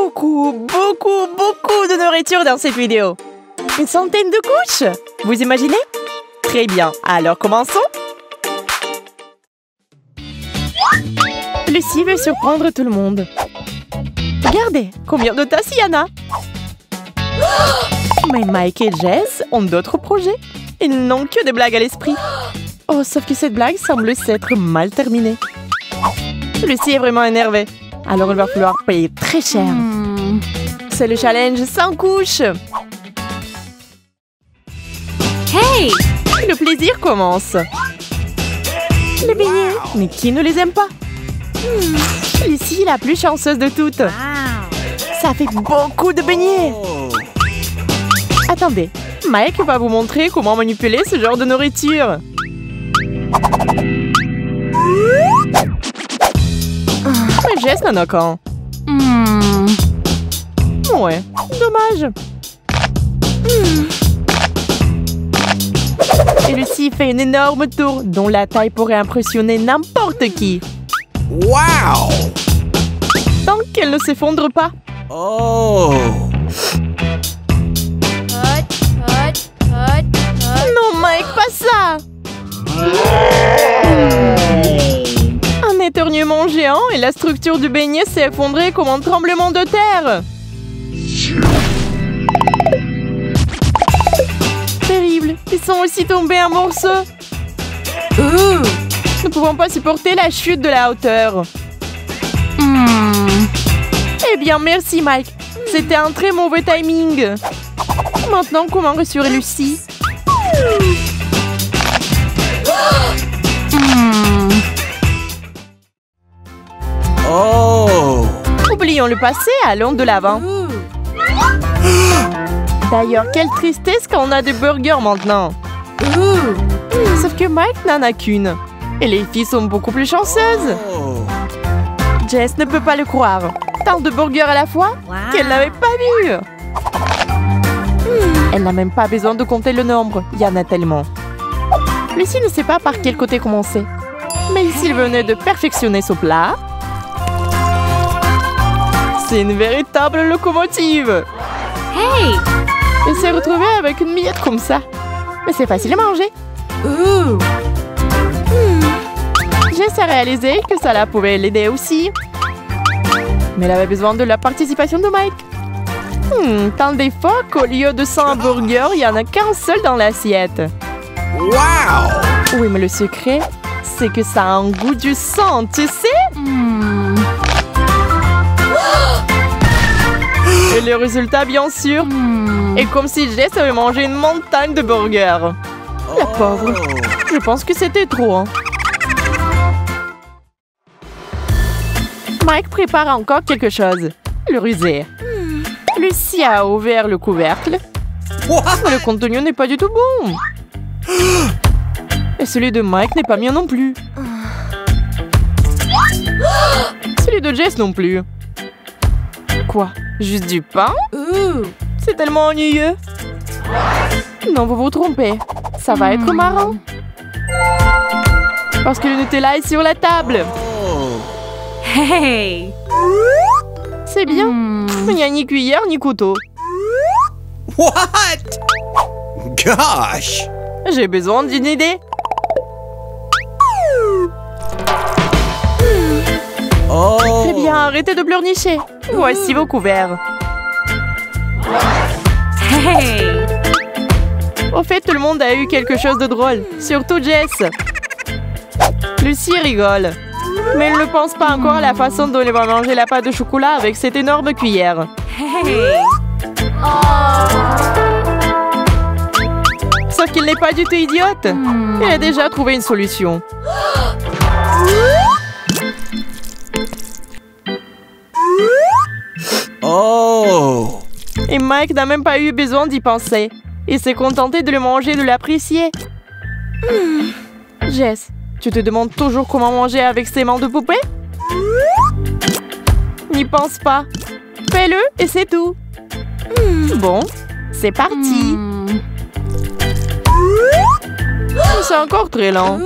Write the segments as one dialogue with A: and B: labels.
A: beaucoup de nourriture dans cette vidéo. Une centaine de couches. Vous imaginez? Très bien, alors commençons. Lucie veut surprendre tout le monde. Regardez, combien de tasses il y en a? Mais Mike et Jess ont d'autres projets. Ils n'ont que des blagues à l'esprit. Oh, sauf que cette blague semble s'être mal terminée. Lucie est vraiment énervée. Alors il va falloir payer très cher. C'est le challenge sans couche.
B: Hey!
A: Le plaisir commence. Les beignets. Mais qui ne les aime pas? Lucie est la plus chanceuse de toutes. Ça fait beaucoup de beignets. Attendez, Mike va vous montrer comment manipuler ce genre de nourriture. Mais Jess n'en a qu'un. Ouais, dommage. Et Lucie fait une énorme tour dont la taille pourrait impressionner n'importe qui.
C: Wow!
A: Tant qu'elle ne s'effondre pas.
C: Oh!
A: Non, Mike, pas ça! Un éternuement géant et la structure du beignet s'est effondrée comme un tremblement de terre. Terrible, ils sont aussi tombés en morceaux. Nous ne pouvons pas supporter la chute de la hauteur. Eh bien, merci Mike. C'était un très mauvais timing. Maintenant, comment rassurer Lucie?
C: Oh!
A: Oublions le passé, allons de l'avant. D'ailleurs, quelle tristesse qu'on a des burgers maintenant. Sauf que Mike n'en a qu'une. Et les filles sont beaucoup plus chanceuses.
C: Oh.
A: Jess ne peut pas le croire. Tant de burgers à la fois qu'elle n'avait pas vu. Elle n'a même pas besoin de compter le nombre. Il y en a tellement. Lucie ne sait pas par quel côté commencer. Mais s'il venait de perfectionner ce plat... C'est une véritable locomotive.
B: Hey!
A: Elle s'est retrouvée avec une miette comme ça. Mais c'est facile à manger. Jess a réalisé que ça pouvait l'aider aussi. Mais elle avait besoin de la participation de Mike. Tant des fois qu'au lieu de 100 burgers, il n'y en a qu'un seul dans l'assiette.
C: Wow!
A: Oui, mais le secret, c'est que ça a un goût du sang, tu sais? Et le résultat, bien sûr, est comme si Jess avait mangé une montagne de burgers. La pauvre. Je pense que c'était trop, hein. Mike prépare encore quelque chose. Le rusé. Lucie a ouvert le couvercle. Mais le contenu n'est pas du tout bon. Et celui de Mike n'est pas bien non plus. Celui de Jess non plus. Quoi? Juste du pain? C'est tellement ennuyeux. Non, vous vous trompez. Ça va être marrant. Parce que le Nutella est sur la table.
B: Hey!
A: C'est bien. Il n'y a ni cuillère ni couteau.
C: What? Gosh!
A: J'ai besoin d'une idée.
C: Oh!
A: Très bien, arrêtez de pleurnicher. Voici vos couverts.
B: Hey!
A: Au fait, tout le monde a eu quelque chose de drôle. Surtout Jess. Lucie rigole. Mais elle ne pense pas encore à la façon dont elle va manger la pâte de chocolat avec cette énorme cuillère.
B: Hey!
A: Sauf qu'elle n'est pas du tout idiote. Elle a déjà trouvé une solution.
C: Oh!
A: Et Mike n'a même pas eu besoin d'y penser. Il s'est contenté de le manger et de l'apprécier. Jess, tu te demandes toujours comment manger avec ces mains de poupée? N'y pense pas. Fais-le et c'est tout. Bon, c'est parti. C'est encore très lent.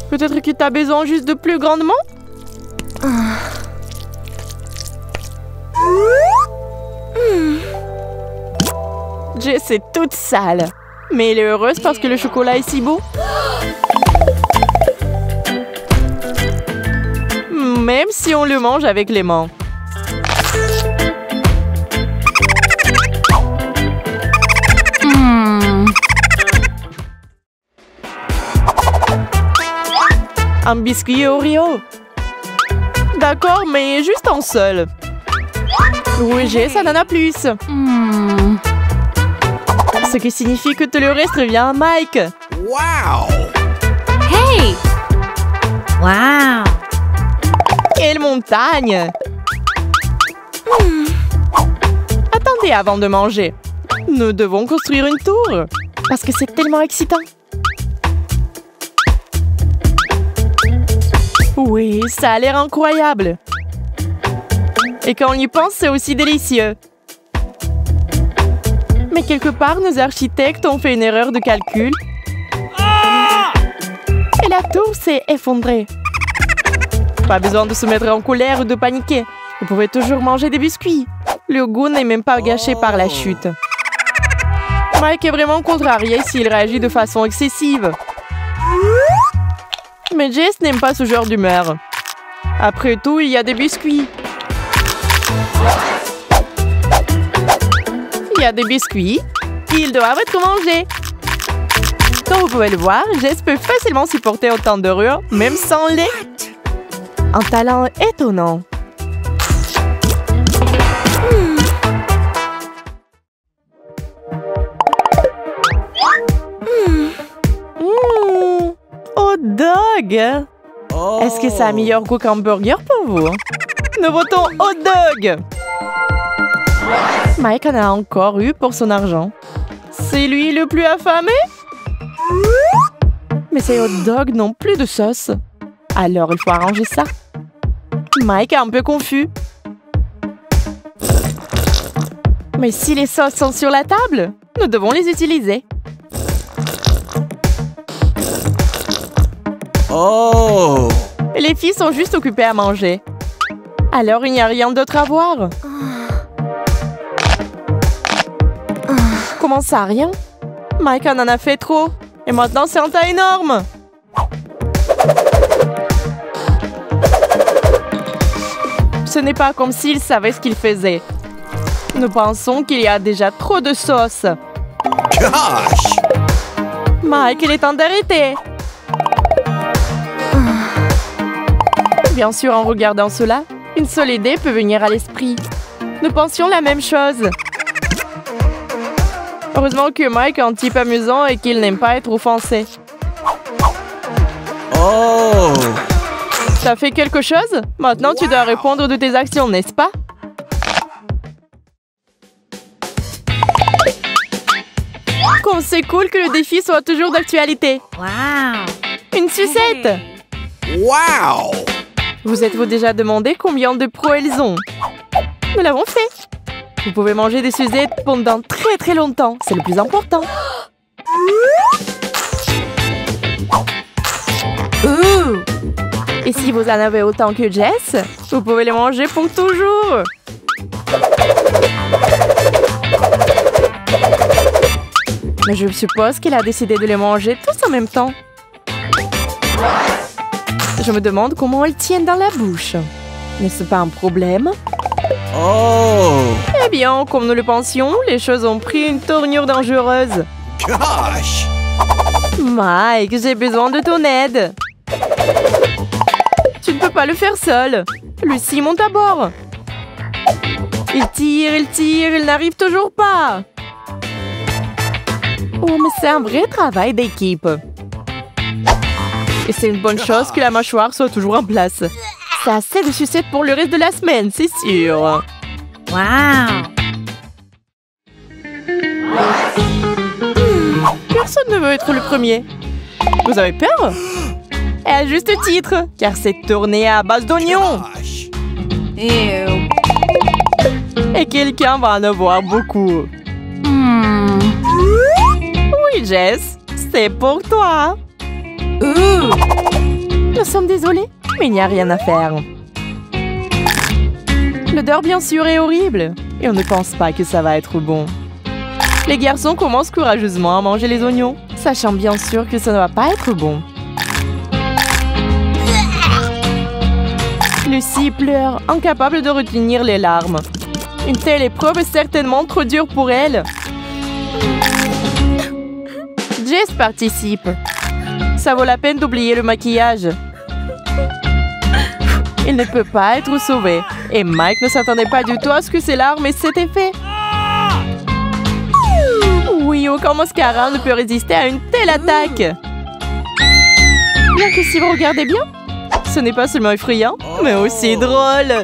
A: Peut-être que tu as besoin juste de plus grandement? Jess est toute sale. Mais elle est heureuse parce que le chocolat est si beau. Même si on le mange avec les mains. Un biscuit Oreo. D'accord, mais juste un seul. Oui, Jess, ça en a plus. Ce qui signifie que tout le reste revient à Mike.
C: Wow!
B: Hey! Wow!
A: Quelle montagne! Attendez avant de manger. Nous devons construire une tour. Parce que c'est tellement excitant. Oui, ça a l'air incroyable. Et quand on y pense, c'est aussi délicieux. Mais quelque part, nos architectes ont fait une erreur de calcul. Et la tour s'est effondrée. Pas besoin de se mettre en colère ou de paniquer. Vous pouvez toujours manger des biscuits. Le goût n'est même pas gâché par la chute. Mike est vraiment contrarié s'il réagit de façon excessive. Mais Jess n'aime pas ce genre d'humeur. Après tout, il y a des biscuits. Il y a des biscuits. Ils doivent être mangés. Comme vous pouvez le voir, Jess peut facilement supporter autant de rure, même sans lait. Un talent étonnant. Hot dog!
C: Oh.
A: Est-ce que ça a meilleur goût qu'un burger pour vous? Nous votons hot dog! Mike en a encore eu pour son argent. C'est lui le plus affamé? Mais ces hot dogs n'ont plus de sauce. Alors il faut arranger ça. Mike est un peu confus. Mais si les sauces sont sur la table, nous devons les utiliser.
C: Oh!
A: Les filles sont juste occupées à manger. Alors il n'y a rien d'autre à voir. Comment ça, rien? Mike en a fait trop. Et maintenant, c'est un tas énorme. Ce n'est pas comme s'il savait ce qu'il faisait. Nous pensons qu'il y a déjà trop de sauce.
C: Gosh!
A: Mike, il est temps d'arrêter. Bien sûr, en regardant cela, une seule idée peut venir à l'esprit. Nous pensions la même chose. Heureusement que Mike est un type amusant et qu'il n'aime pas être offensé.
C: Oh!
A: Ça fait quelque chose? Maintenant, tu dois répondre de tes actions, n'est-ce pas? Comme c'est cool que le défi soit toujours d'actualité.
B: Wow!
A: Une sucette!
C: Wow!
A: Vous êtes-vous déjà demandé combien de pros elles ont? Nous l'avons fait. Vous pouvez manger des sucettes pendant très très longtemps. C'est le plus important. Et si vous en avez autant que Jess, vous pouvez les manger pour toujours. Mais je suppose qu'elle a décidé de les manger tous en même temps. Je me demande comment elles tiennent dans la bouche. N'est-ce pas un problème?
C: Oh!
A: Eh bien, comme nous le pensions, les choses ont pris une tournure dangereuse.
C: Gosh!
A: Mike, j'ai besoin de ton aide. Tu ne peux pas le faire seul. Lucie monte à bord. Il tire, il n'arrive toujours pas. Oh, mais c'est un vrai travail d'équipe. Et c'est une bonne chose que la mâchoire soit toujours en place. C'est assez de sucettes pour le reste de la semaine, c'est sûr.
B: Wow!
A: Personne ne veut être le premier. Vous avez peur? Et à juste titre, car c'est tourné à base d'oignons.
C: Gosh!
B: Ew!
A: Et quelqu'un va en avoir beaucoup. Oui, Jess, c'est pour toi. Nous sommes désolés, mais il n'y a rien à faire. L'odeur, bien sûr, est horrible. Et on ne pense pas que ça va être bon. Les garçons commencent courageusement à manger les oignons, sachant bien sûr que ça ne va pas être bon. Lucie pleure, incapable de retenir les larmes. Une telle épreuve est certainement trop dure pour elle. Jess participe. Ça vaut la peine d'oublier le maquillage. Il ne peut pas être sauvé. Et Mike ne s'attendait pas du tout à ce que ces larmes aient cet effet. Oui, aucun mascara ne peut résister à une telle attaque. Bien que si vous regardez bien, ce n'est pas seulement effrayant, mais aussi drôle.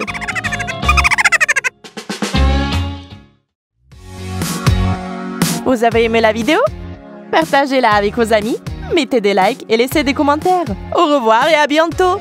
A: Vous avez aimé la vidéo? Partagez-la avec vos amis, mettez des likes et laissez des commentaires. Au revoir et à bientôt!